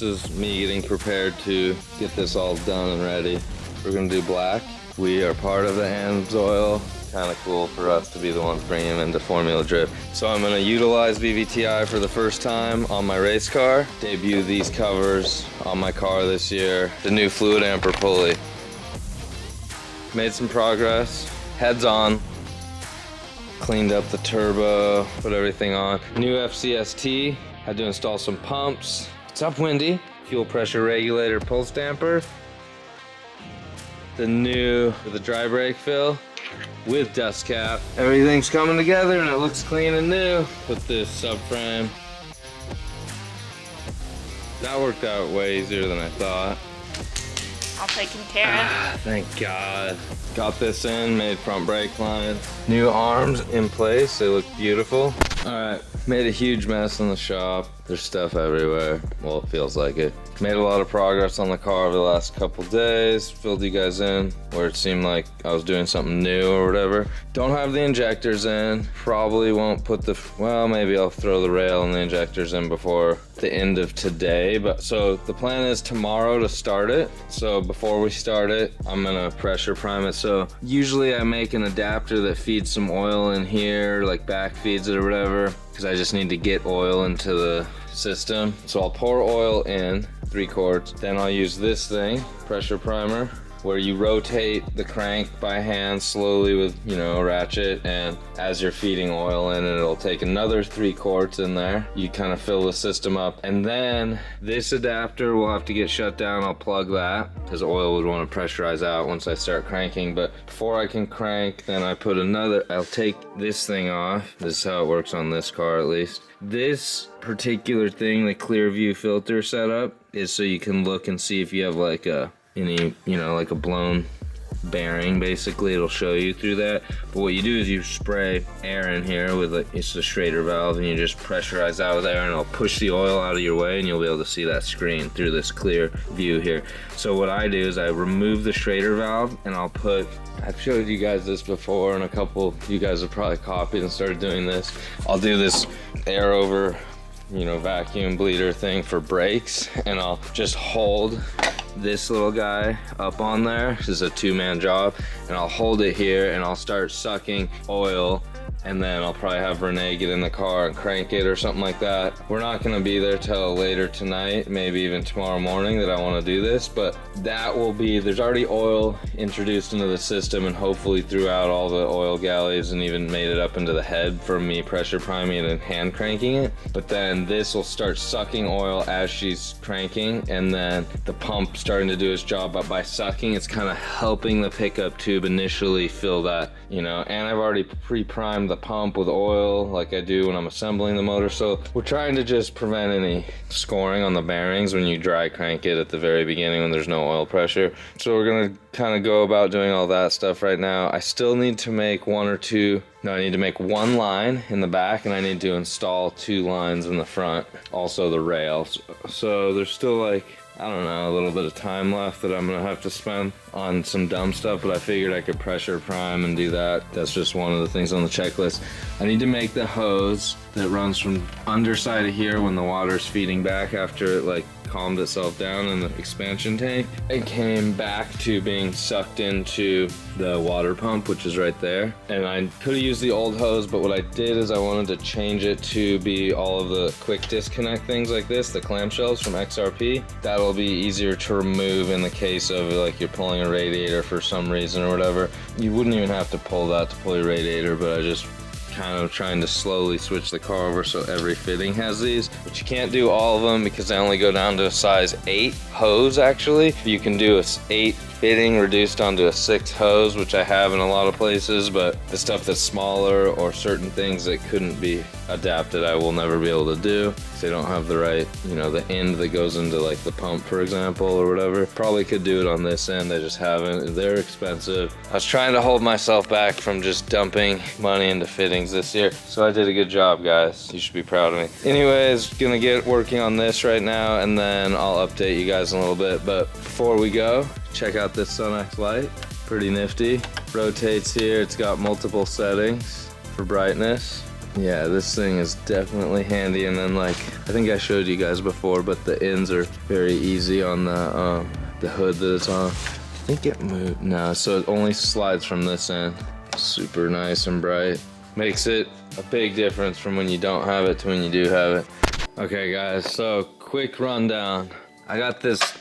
this is me getting prepared to get this all done and ready. We're gonna do black. We are part of the AMSOIL. Kind of cool for us to be the ones bringing him into Formula Drift. So I'm gonna utilize VVTi for the first time on my race car. Debut these covers on my car this year. The new fluid amper pulley. Made some progress. Heads on. Cleaned up the turbo, put everything on. New FCST. Had to install some pumps. It's up windy. Fuel pressure regulator pulse damper. The dry brake fill with dust cap. Everything's coming together and it looks clean and new. Put this subframe. That worked out way easier than I thought. All taken care of. Thank God. Got this in, made front brake lines. New arms in place, they look beautiful. All right, made a huge mess in the shop. There's stuff everywhere. Well, it feels like it. Made a lot of progress on the car over the last couple days. Filled you guys in where it seemed like I was doing something new or whatever. Don't have the injectors in. Probably won't put well, maybe I'll throw the rail and the injectors in before the end of today. But so the plan is tomorrow to start it. So before we start it, I'm gonna pressure prime it. So usually I make an adapter that feeds some oil in here, like back feeds it or whatever, because I just need to get oil into the system. So I'll pour oil in 3 quarts, then I'll use this thing, pressure primer, where you rotate the crank by hand slowly with, a ratchet, and as you're feeding oil in, it'll take another 3 quarts in there. You kind of fill the system up, and then this adapter will have to get shut down. I'll plug that because oil would want to pressurize out once I start cranking. But before I can crank, then I'll take this thing off. This is how it works on this car at least. This particular thing, the clear view filter setup, is so you can look and see if you have like like a blown bearing. Basically, it'll show you through that. But what you do is you spray air in here with it's a Schrader valve, and you just pressurize out of there, and it'll push the oil out of your way, and you'll be able to see that screen through this clear view here. So what I do is I remove the Schrader valve, and I've showed you guys this before, and a couple of you guys have probably copied and started doing this. I'll do this air over vacuum bleeder thing for brakes, and I'll just hold this little guy up on there. This is a 2-man job, and I'll hold it here and I'll start sucking oil, and then I'll probably have Renee get in the car and crank it or something like that. We're not gonna be there till later tonight, maybe even tomorrow morning, that I wanna do this, but that will be, there's already oil introduced into the system, and hopefully throughout all the oil galleys, and even made it up into the head from me pressure priming it and hand cranking it. But then this will start sucking oil as she's cranking, and then the pump starting to do its job, but by sucking, it's kind of helping the pickup tube initially fill that, and I've already pre-primed the pump with oil like I do when I'm assembling the motor. So we're trying to just prevent any scoring on the bearings when you dry crank it at the very beginning when there's no oil pressure. So we're gonna kind of go about doing all that stuff right now. I still need to make I need to make 1 line in the back, and I need to install 2 lines in the front, also the rails. So there's still a little bit of time left that I'm gonna have to spend on some dumb stuff, but I figured I could pressure prime and do that. That's just one of the things on the checklist. I need to make the hose that runs from underside of here when the water's feeding back after it calmed itself down in the expansion tank. It came back to being sucked into the water pump, which is right there. And I could have used the old hose, but what I did is I wanted to change it to be all of the quick disconnect things like this, the clamshells from XRP. That'll be easier to remove in the case of you're pulling a radiator for some reason or whatever. You wouldn't even have to pull that to pull your radiator, but I just kind of trying to slowly switch the car over so every fitting has these, but you can't do all of them because they only go down to a size 8 hose. Actually, you can do a 8 fitting reduced onto a 6 hose, which I have in a lot of places, but the stuff that's smaller or certain things that couldn't be adapted, I will never be able to do because they don't have the right, the end that goes into the pump, for example, or whatever. Probably could do it on this end, I just haven't. They're expensive. I was trying to hold myself back from just dumping money into fittings this year, so I did a good job, guys. You should be proud of me. Anyways, gonna get working on this right now, and then I'll update you guys in a little bit. But before we go, check out this SunX light. Pretty nifty. Rotates here. It's got multiple settings for brightness. Yeah, this thing is definitely handy. And then like, I think I showed you guys before, but the ends are very easy on the hood that it's on. I think it moved, no, so it only slides from this end. Super nice and bright. Makes it a big difference from when you don't have it to when you do have it. Okay guys, so quick rundown. I got this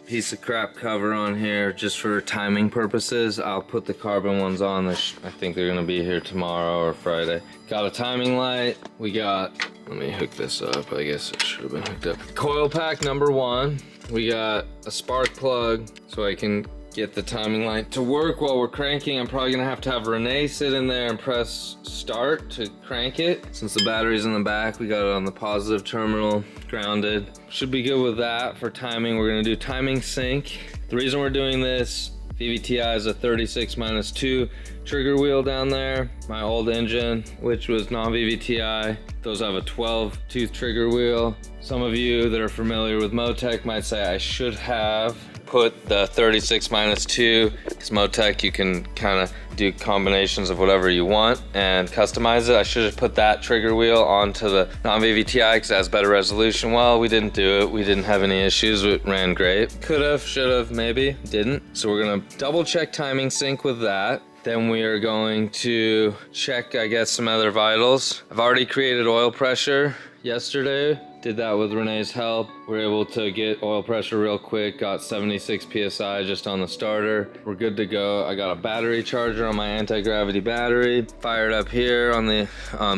piece of crap cover on here just for timing purposes. I'll put the carbon ones on. I think they're gonna be here tomorrow or Friday. Got a timing light. We got, let me hook this up. I guess it should have been hooked up. Coil pack number 1. We got a spark plug so I can get the timing light to work while we're cranking. I'm probably gonna have to have Renee sit in there and press start to crank it. Since the battery's in the back, we got it on the positive terminal, grounded. Should be good with that for timing. We're gonna do timing sync. The reason we're doing this, VVTi is a 36-2 trigger wheel down there. My old engine, which was non-VVTi, those have a 12-tooth trigger wheel. Some of you that are familiar with Motec might say I should have put the 36-2, because Motec you can kind of do combinations of whatever you want and customize it. I should have put that trigger wheel onto the non-VVTi because it has better resolution. Well, we didn't do it. We didn't have any issues. It ran great. Could have, should have, maybe, didn't. So we're gonna double check timing sync with that. Then we are going to check, I guess, some other vitals. I've already created oil pressure yesterday. Did that with Renee's help. We're able to get oil pressure real quick. Got 76 PSI just on the starter. We're good to go. I got a battery charger on my anti-gravity battery. Fired up here on the,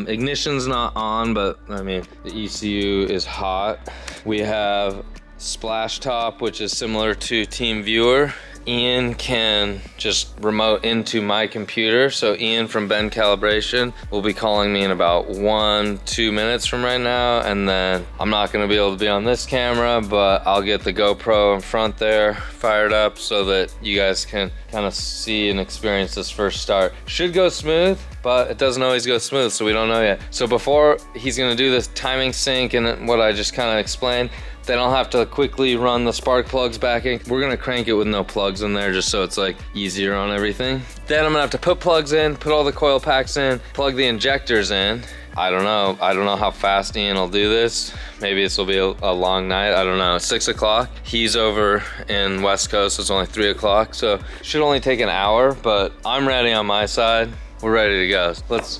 ignition's not on, but I mean, the ECU is hot. We have splash top, which is similar to Team Viewer. Ian can just remote into my computer. So Ian from Ben Calibration will be calling me in about 1-2 minutes from right now. And then I'm not gonna be able to be on this camera, but I'll get the GoPro in front there fired up so that you guys can kind of see and experience this first start. Should go smooth, but it doesn't always go smooth, so we don't know yet. So before he's gonna do this timing sync and what I just kind of explained, then I'll have to quickly run the spark plugs back in. We're gonna crank it with no plugs in there just so it's like easier on everything. Then I'm gonna have to put plugs in, put all the coil packs in, plug the injectors in. I don't know how fast Ian will do this. Maybe this will be a long night, I don't know. It's 6 o'clock. He's over in West Coast, so it's only 3 o'clock. So should only take an hour, but I'm ready on my side. We're ready to go. Let's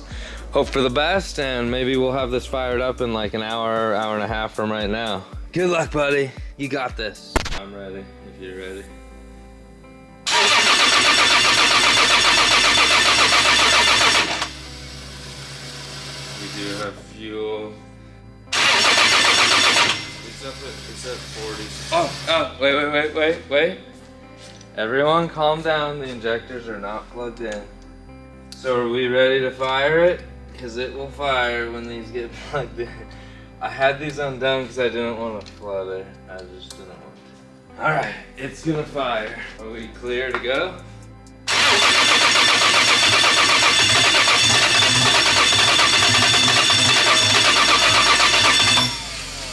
hope for the best and maybe we'll have this fired up in like an hour, hour and a half from right now. Good luck, buddy. You got this. I'm ready, if you're ready. We do have fuel. It's at 40. Oh, wait. Everyone calm down. The injectors are not plugged in. So are we ready to fire it? Because it will fire when these get plugged in. I had these undone because I didn't want to flood it. I just didn't want to. All right, it's gonna fire. Are we clear to go?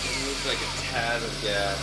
It looks like a tad of gas.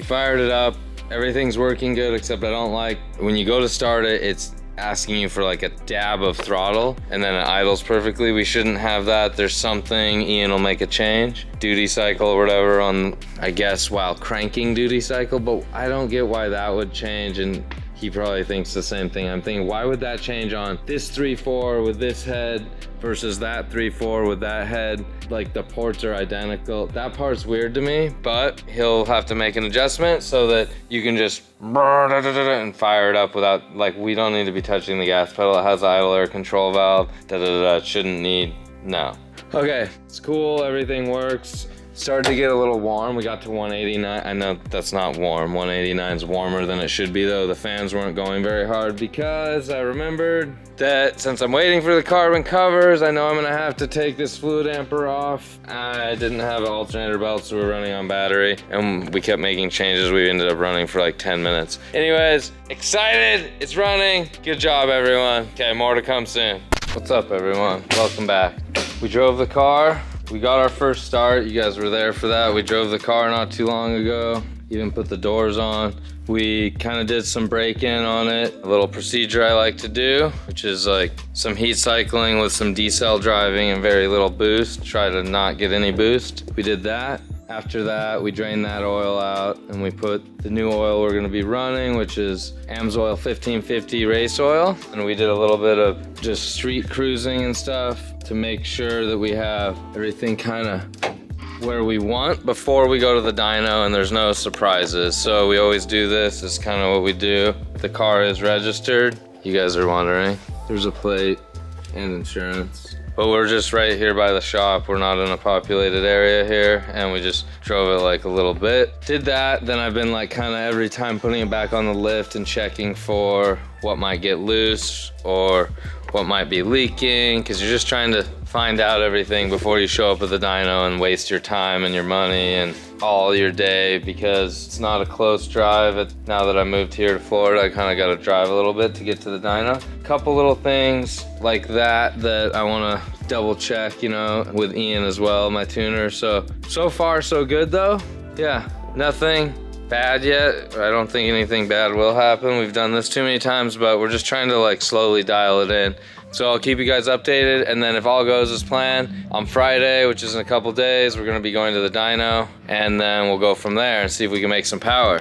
Fired it up, everything's working good, except I don't like when you go to start it, it's asking you for like a dab of throttle and then it idles perfectly. We shouldn't have that. There's something, Ian will make a change, duty cycle or whatever on, I guess, while cranking duty cycle, but I don't get why that would change, and he probably thinks the same thing. I'm thinking, why would that change on this 3.4 with this head versus that 3.4 with that head? Like the ports are identical. That part's weird to me, but he'll have to make an adjustment so that you can just and fire it up without, like, we don't need to be touching the gas pedal. It has an idle air control valve. It shouldn't need, no. Okay, it's cool, everything works. started to get a little warm. We got to 189. I know that's not warm. 189 is warmer than it should be though. The fans weren't going very hard because I remembered that since I'm waiting for the carbon covers, I know I'm gonna have to take this fluid amper off. I didn't have an alternator belt, so we're running on battery, and we kept making changes. We ended up running for like 10 minutes. Anyways, excited, it's running. Good job, everyone. Okay, more to come soon. What's up, everyone? Welcome back. We drove the car. We got our first start. You guys were there for that. We drove the car not too long ago. Even put the doors on. We kind of did some break-in on it. A little procedure I like to do, which is like some heat cycling with some decel driving and very little boost. Try to not get any boost. We did that. After that, we drained that oil out and we put the new oil we're gonna be running, which is AMSOIL 1550 race oil. And we did a little bit of just street cruising and stuff to make sure that we have everything kind of where we want before we go to the dyno and there's no surprises. So we always do this, it's kind of what we do. The car is registered. You guys are wondering. There's a plate and insurance. But we're just right here by the shop. We're not in a populated area here, and we just drove it like a little bit. Did that, then I've been like kind of every time putting it back on the lift and checking for what might get loose or what might be leaking, because you're just trying to find out everything before you show up at the dyno and waste your time and your money and all your day, because it's not a close drive. Now that I moved here to Florida, I kind of got to drive a little bit to get to the dyno. Couple little things like that I want to double check, you know, with Ian as well, my tuner. So far so good though. Yeah, nothing bad yet. I don't think anything bad will happen. We've done this too many times, but we're just trying to like slowly dial it in. So I'll keep you guys updated, and then if all goes as planned, on Friday, which is in a couple days, we're gonna be going to the dyno, and then we'll go from there and see if we can make some power.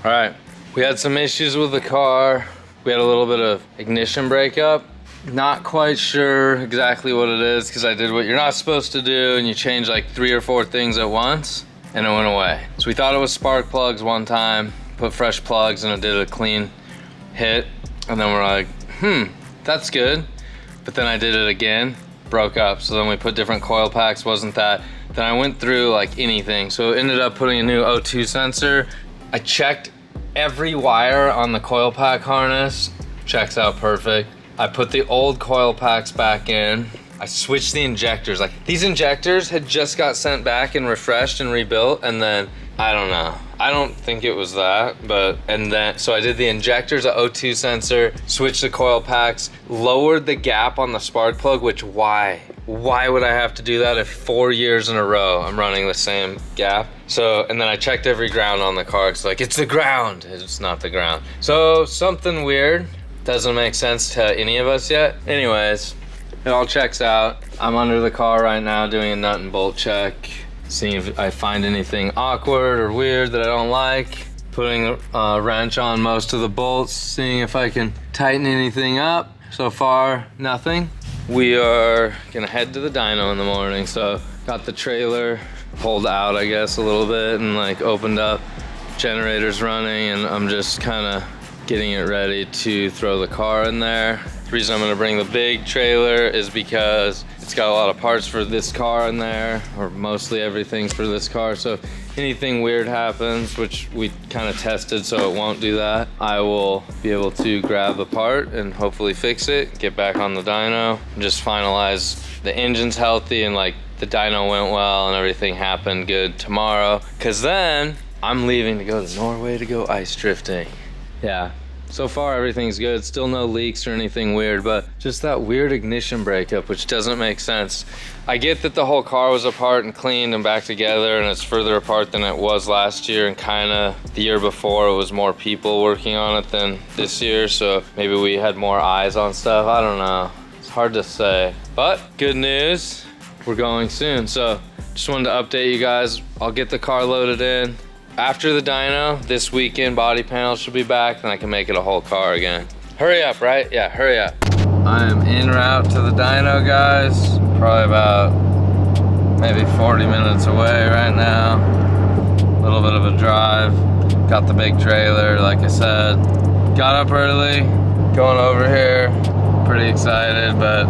All right, we had some issues with the car. We had a little bit of ignition breakup. Not quite sure exactly what it is, because I did what you're not supposed to do, and you change like 3 or 4 things at once, and it went away. So we thought it was spark plugs one time, put fresh plugs, and it did a clean hit, and then we're like, that's good. But then I did it again, broke up. So then we put different coil packs, wasn't that. Then I went through like anything. So ended up putting a new O2 sensor. I checked every wire on the coil pack harness, checks out perfect. I put the old coil packs back in. I switched the injectors. Like these injectors had just got sent back and refreshed and rebuilt, and then I don't know. I don't think it was that, so I did the injectors, a O2 sensor, switched the coil packs, lowered the gap on the spark plug, which why would I have to do that if 4 years in a row I'm running the same gap? So, and then I checked every ground on the car. It's like, it's the ground. It's not the ground. So something weird, doesn't make sense to any of us yet. Anyways, it all checks out. I'm under the car right now doing a nut and bolt check, seeing if I find anything awkward or weird that I don't like. Putting a wrench on most of the bolts, seeing if I can tighten anything up. So far, nothing. We are gonna head to the dyno in the morning. So got the trailer pulled out, I guess, a little bit and like opened up. Generator's running, and I'm just kind of getting it ready to throw the car in there. The reason I'm gonna bring the big trailer is because it's got a lot of parts for this car in there, or mostly everything's for this car. So if anything weird happens, which we kind of tested so it won't do that, I will be able to grab the part and hopefully fix it, get back on the dyno, and just finalize the engine's healthy and like the dyno went well and everything happened good tomorrow. Cause then I'm leaving to go to Norway to go ice drifting. Yeah. So far everything's good, still no leaks or anything weird, but just that weird ignition breakup, which doesn't make sense. I get that the whole car was apart and cleaned and back together, and it's further apart than it was last year, and kinda the year before it was more people working on it than this year, so maybe we had more eyes on stuff, I don't know. It's hard to say, but good news, we're going soon. So just wanted to update you guys. I'll get the car loaded in. After the dyno, this weekend, body panels should be back, then I can make it a whole car again. Hurry up, right? Yeah, hurry up. I am en route to the dyno, guys. Probably about maybe 40 minutes away right now. A little bit of a drive. Got the big trailer, like I said. Got up early, going over here. Pretty excited, but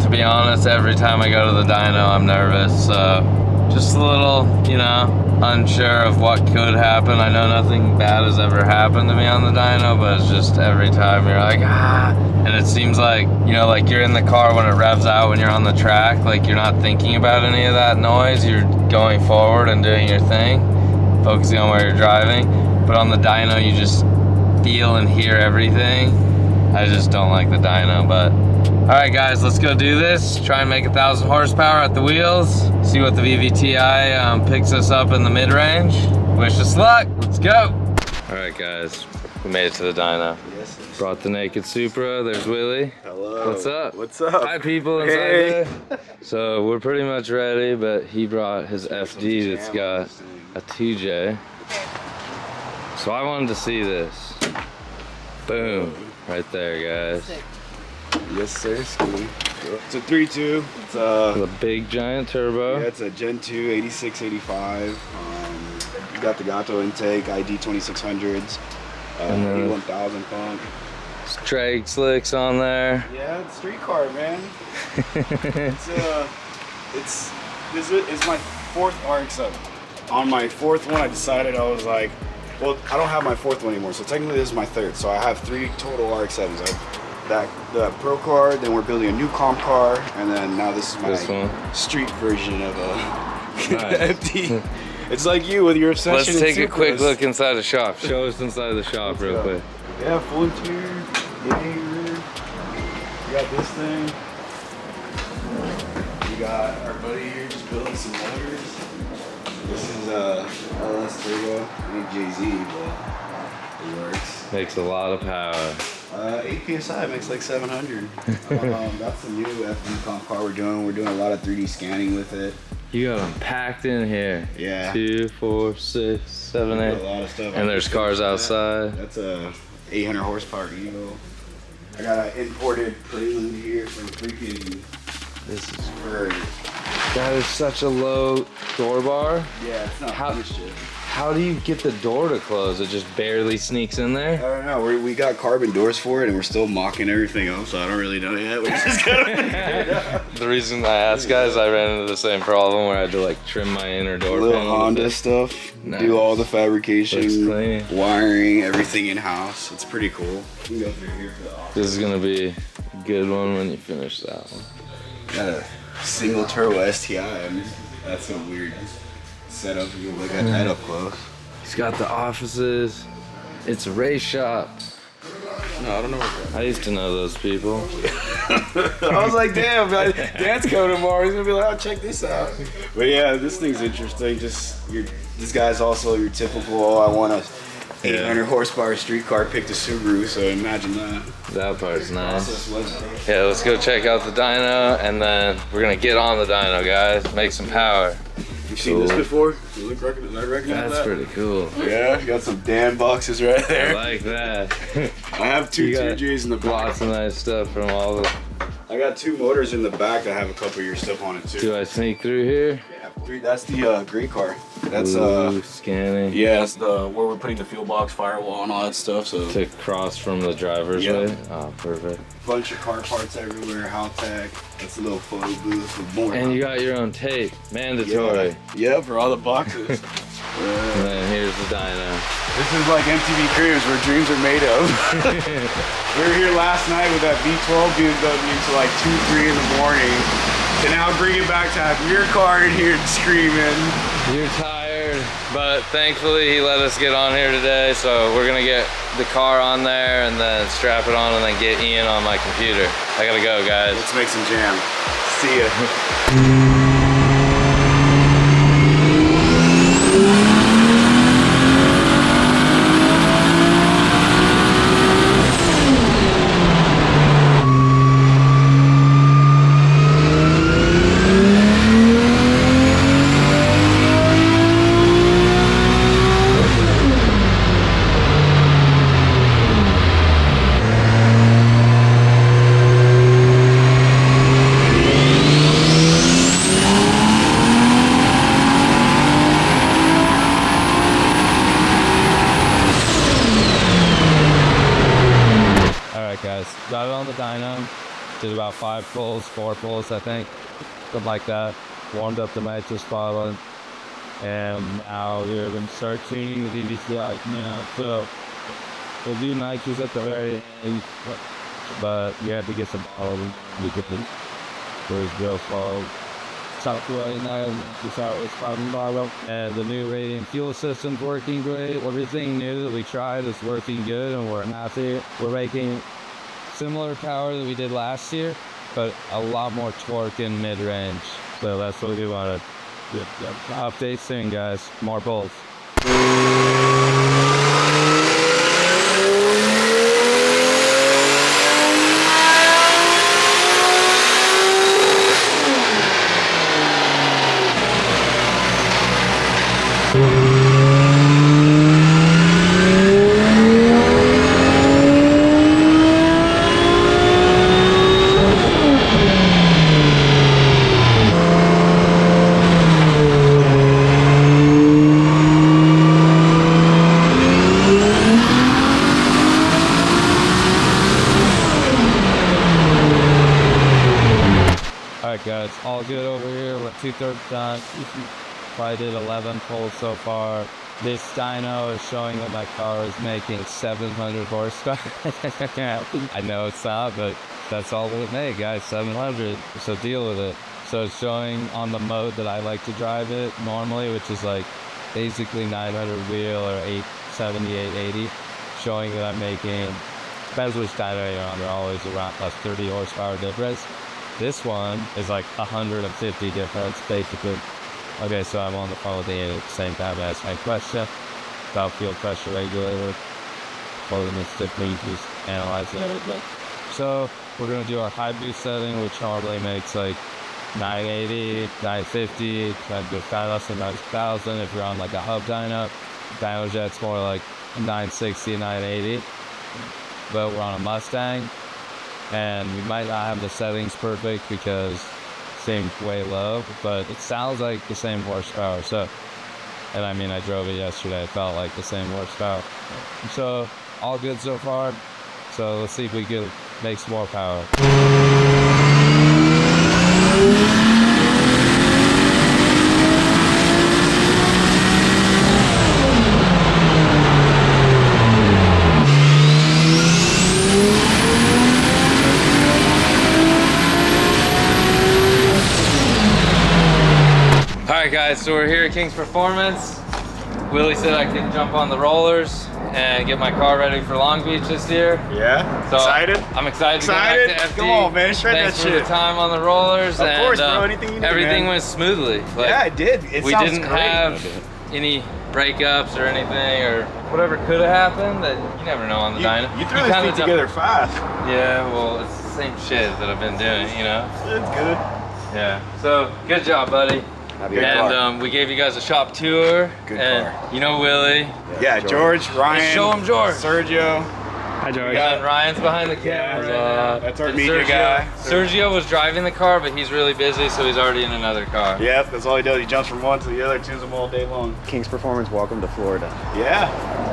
to be honest, every time I go to the dyno, I'm nervous, so Just a little, you know, unsure of what could happen. I know nothing bad has ever happened to me on the dyno, but it's just every time you're like, ah. And it seems like, you know, like you're in the car when it revs out when you're on the track, like you're not thinking about any of that noise. You're going forward and doing your thing, focusing on where you're driving. But on the dyno, you just feel and hear everything. I just don't like the dyno, but all right, guys, let's go do this. Try and make 1,000 horsepower at the wheels. See what the VVTi picks us up in the mid-range. Wish us luck. Let's go. All right, guys, we made it to the dyno. Yes. Brought the naked Supra. There's Willie. Hello. What's up? What's up? Hi, people inside Hey. there. So we're pretty much ready, but he brought his FD that's got a 2J. So I wanted to see this. Boom. Right there, guys. Yes, sir. It's a 3.2. It's The big giant turbo. yeah, it's a Gen 2 8685. You got the Gato intake, ID 2600s, And then- 1000 pump. Drag slicks on there. Yeah, it's street car, man. This is my 4th RX-7. On my 4th one, I decided I was like, well, I don't have my 4th one anymore, so technically this is my 3rd. So I have 3 total RX-7s. I have the Pro car, then we're building a new comp car, and then now this is my street version of a Nice. FD. It's like you with your obsession. Let's in take a quick Supras. look inside the shop. Show us inside the shop real quick. Yeah, full interior, yay, rear. We got this thing. We got our buddy here just building some motors. This is LS Turbo. Ain't Jay-Z, but it works. Makes a lot of power. 8 PSI makes like 700. That's the new FD comp car we're doing. We're doing a lot of 3D scanning with it. You got them packed in here. Yeah. 2, 4, 6, 7, A 8. lot of stuff. And there's cars outside. That's a 800 horsepower Evo. I got an imported Prelude here from freaking This is Bird. That is such a low door bar. Yeah, it's not finished yet. How do you get the door to close? It just barely sneaks in I there? don't know. We got carbon doors for it, and we're still mocking everything up, so I don't really know yet. We just gotta The reason I asked, guys, I ran into the same problem where I had to like trim my inner door little panel. Honda stuff. Nice. Do all the Looks fabrication, clean. wiring, everything in house. It's pretty cool. You can go through here for the office. This is gonna be a good one when you finish that one. Got a single turbo STI. I mean, that's a weird setup. You can look at that up close. He's got the offices. It's a race shop. No, I don't know what I used to know those people. I was like, damn, man, Dad's coming tomorrow. He's gonna be like, oh, check this out. But yeah, this thing's interesting. This guy's also your typical, oh, I want a 800 horsepower street car, picked a Subaru, so imagine that. That part's nice. Process was- Yeah, let's go check out the dyno, and then we're gonna get on the dyno, guys. Make some power. You've seen this before? You look recognize That's that? pretty cool. Yeah, you got some Dan boxes right I there. like that. I have two You got 2Js in the back. Lots of nice stuff from all the. I got 2 motors in the back that have a couple of your stuff on it too. Do I sneak through here? Yeah, 3. That's the green car. That's Ooh, scanning. yeah, that's the where we're putting the fuel box, firewall, and all that stuff. So To cross from the driver's Yep. way. Oh, perfect. bunch of car parts everywhere. Haltech. That's a little photo booth with more. And you got your own tape, mandatory. Yeah, for all the boxes. And then here's the dyno. This is like MTV Cribs where dreams are made of. We were here last night with that V12 BMW until like 2, 3 in the morning. To now bring it back to have your car in here screaming. You're tired, but thankfully he let us get on here today, so we're gonna get the car on there and then strap it on and then get Ian on my computer. I gotta go, guys. Let's make some jam. See ya. Alright guys, got it on the dyno. Did about 5 pulls, 4 pulls I think. Something like that. warmed up the nitrous bottle, and now we're going to start tuning the DBCI now. So we'll do nitrous at the very end, but you have to get some bottle because there's real slow. Top way now, just out with bottom bottle. And the new radiant fuel system's working great. Everything new that we tried is working good, and we're happy. We're making similar power that we did last year, but a lot more torque in mid-range. So that's what we want to update soon, guys. More bolts. Alright guys, all good over here. We're 2/3 done. Probably did 11 pulls so far. This dyno is showing that my car is making 700 horsepower. I know it's not, but that's all it made, guys, 700. So deal with it. So it's showing on the mode that I like to drive it normally, which is like basically 900 wheel or 870, 880. Showing that I'm making, depends which dyno you're on, they're always around plus 30 horsepower difference. This one is like 150 difference, basically. Okay, so I'm on the phone with the at the same time as my question about fuel pressure regulator. Holding it stiffly, just analyzing everything. So we're gonna do our high boost setting, which normally makes like 980, 950, kind of less than 9,000 if you're on like a hub dyno. Dynojet's more like 960, 980. But we're on a Mustang, and we might not have the settings perfect because seems way low, but it sounds like the same horsepower. So, and I mean, I drove it yesterday, it felt like the same horsepower. So all good so far. So let's see if we can make some more power. Alright guys, so we're here at King's Performance. Willie said I could jump on the rollers and get my car ready for Long Beach this year. Yeah? So Excited? I'm excited to go back to FD. Come on, man, shred that Thanks for shit. the time on the rollers. Of course, bro, anything you need, everything man. went smoothly. Like, Yeah, it did. we sounds didn't great. have any breakups or anything or whatever could have happened that you never know on the dyno. You threw this thing together fast. Yeah, well, it's the same shit that I've been doing, you know? It's good. Yeah, so good job, buddy. And we gave you guys a shop tour. Good and car. You know Willie. Yeah, George, Ryan. Let's show him George. Sergio. Hi, George. And Ryan's behind the camera. Yeah, that's our And media guy. Sergio was driving the car, but he's really busy, so he's already in another car. Yep, that's all he does. He jumps from one to the other, tunes them all day long. King's Performance, welcome to Florida. Yeah,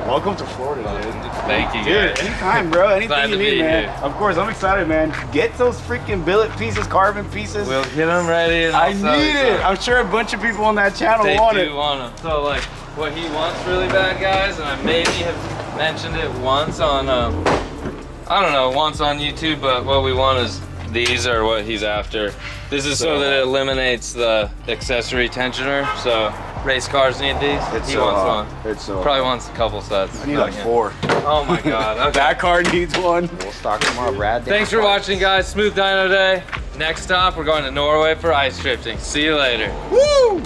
welcome to Florida, dude. Thank you, Dude, guys. anytime, bro. Glad Anything you to need, be man. here. Of course, I'm excited, man. Get those freaking billet pieces, carbon pieces. We'll get them ready. And I I'll sell need you it. some. I'm sure a bunch of people on that channel They want do it. want them. So, like, what he wants really bad, guys, and I maybe have mentioned it once on, I don't know, once on YouTube, but what we want is these are what he's after. This is so that it eliminates the accessory tensioner. So race cars need these. It's He so wants hot. one. It's so Probably wants a couple sets. I need like 4. Oh my God. Okay. That car needs one. We'll stock tomorrow, Brad. Thanks for watching, guys. Smooth Dyno Day. Next stop, we're going to Norway for ice drifting. See you later. Woo!